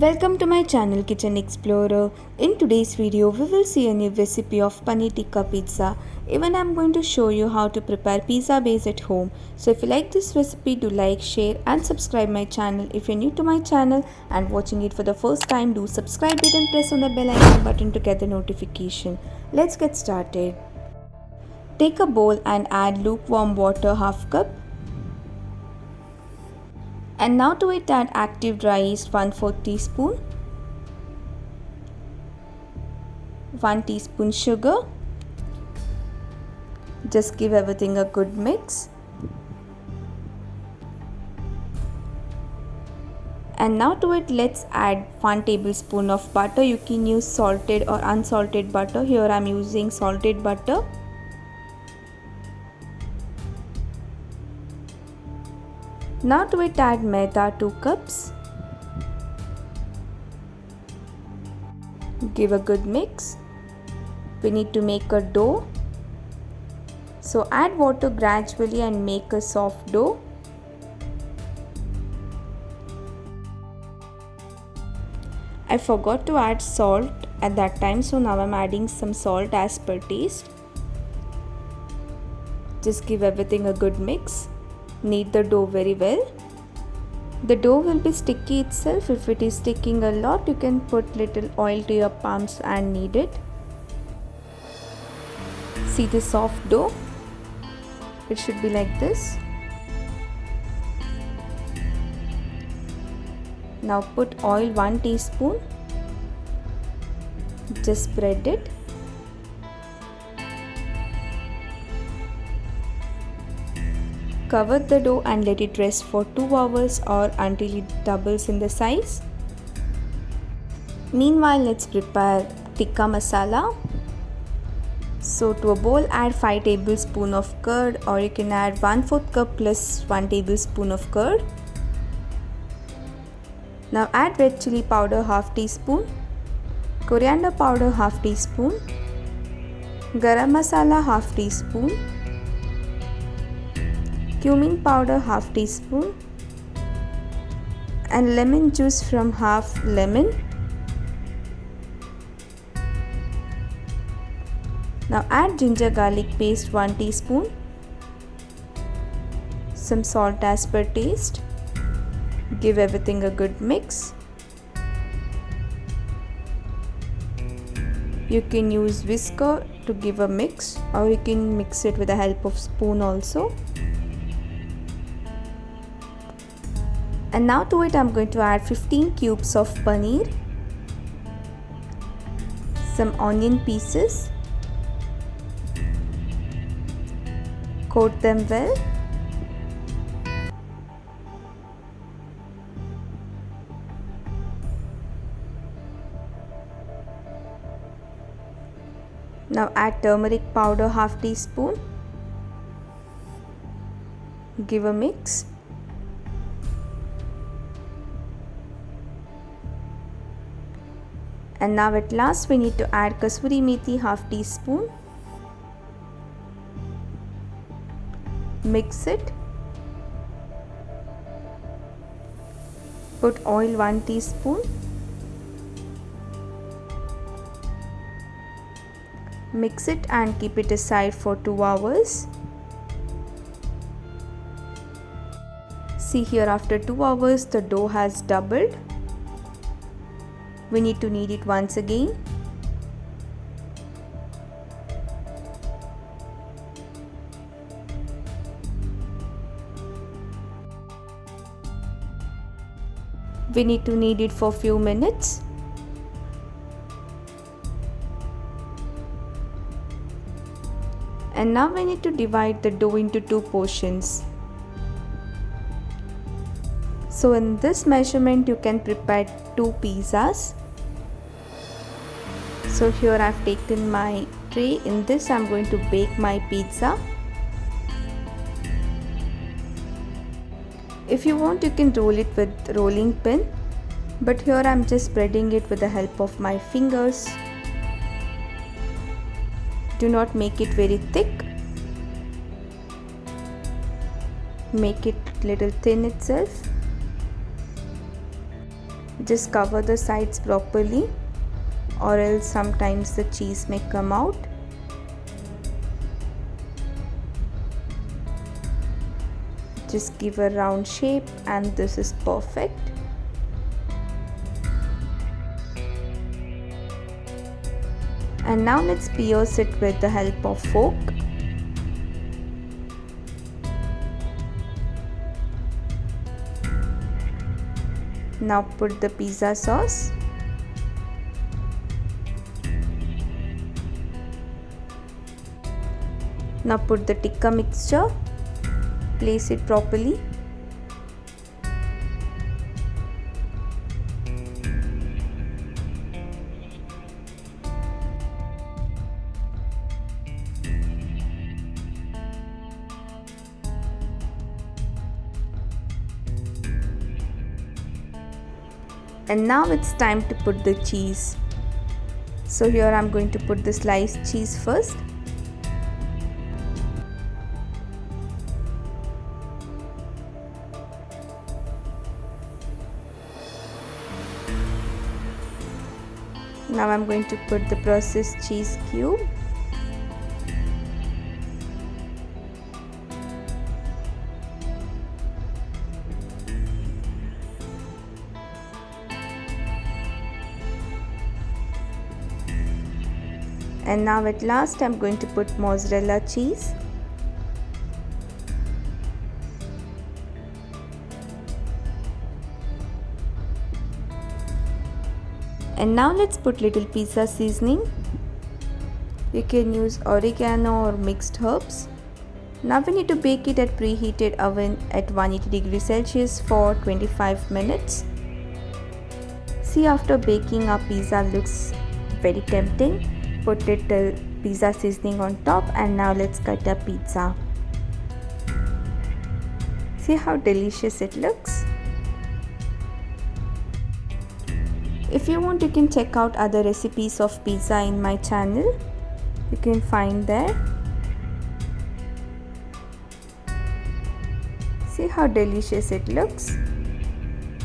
Welcome to my channel Kitchen Explorer. In today's video we will see a new recipe of paneer tikka pizza. Even I'm going to show you how to prepare pizza base at home. So if you like this recipe, do like, share and subscribe my channel. If you're new to my channel and watching it for the first time, do subscribe it and press on the bell icon button to get the notification. Let's get started. Take a bowl and add lukewarm water half cup. And now to it add active dry yeast 1/4 teaspoon, 1 teaspoon sugar. Just give everything a good mix. And now to it let's add 1 tablespoon of butter. You can use salted or unsalted butter. Here I am using salted butter. Now to it add maida 2 cups. Give a good mix. We need to make a dough. So add water gradually and make a soft dough. I forgot to add salt at that time, so now I'm adding some salt as per taste. Just give everything a good mix. Knead the dough very well. The dough will be sticky itself. If it is sticking a lot, you can put little oil to your palms and knead it. See the soft dough? It should be like this. Now put oil 1 teaspoon. Just spread it. Cover the dough and let it rest for 2 hours or until it doubles in the size. Meanwhile, let's prepare tikka masala. So to a bowl add 5 tablespoons of curd, or you can add 1/4 cup plus 1 tablespoon of curd. Now add red chili powder half teaspoon, coriander powder half teaspoon, garam masala half teaspoon, cumin powder half teaspoon and lemon juice from half lemon. Now add ginger garlic paste 1 teaspoon, some salt as per taste. Give everything a good mix. You can use whisker to give a mix, or you can mix it with the help of spoon also. And now to it I'm going to add 15 cubes of paneer, some onion pieces, coat them well. Now add turmeric powder half teaspoon. Give a mix. And now at last we need to add kasuri methi half teaspoon. Mix it. Put oil 1 teaspoon. Mix it and keep it aside for 2 hours. See here, after 2 hours the dough has doubled. We need to knead it once again. We need to knead it for few minutes. And now we need to divide the dough into 2 portions. So in this measurement you can prepare 2 pizzas. So here I have taken my tray. In this I am going to bake my pizza. If you want, you can roll it with rolling pin, but here I am just spreading it with the help of my fingers. Do not make it very thick. Make it little thin itself. Just cover the sides properly, or else sometimes the cheese may come out. Just give a round shape and this is perfect. And now let's pierce it with the help of fork. Now put the pizza sauce. Now put the tikka mixture. Place it properly. And now it's time to put the cheese. So here I'm going to put the sliced cheese first. Now I'm going to put the processed cheese cube. And now at last I'm going to put mozzarella cheese. And now let's put little pizza seasoning. You can use oregano or mixed herbs. Now we need to bake it at preheated oven at 180 degrees Celsius for 25 minutes. See, after baking our pizza looks very tempting. Put little pizza seasoning on top and now let's cut a pizza. See how delicious it looks. If you want, you can check out other recipes of pizza in my channel. You can find there. See how delicious it looks.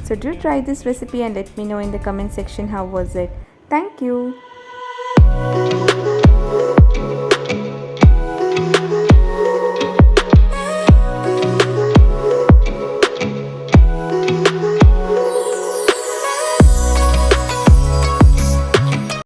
So do try this recipe and let me know in the comment section how was it. Thank you.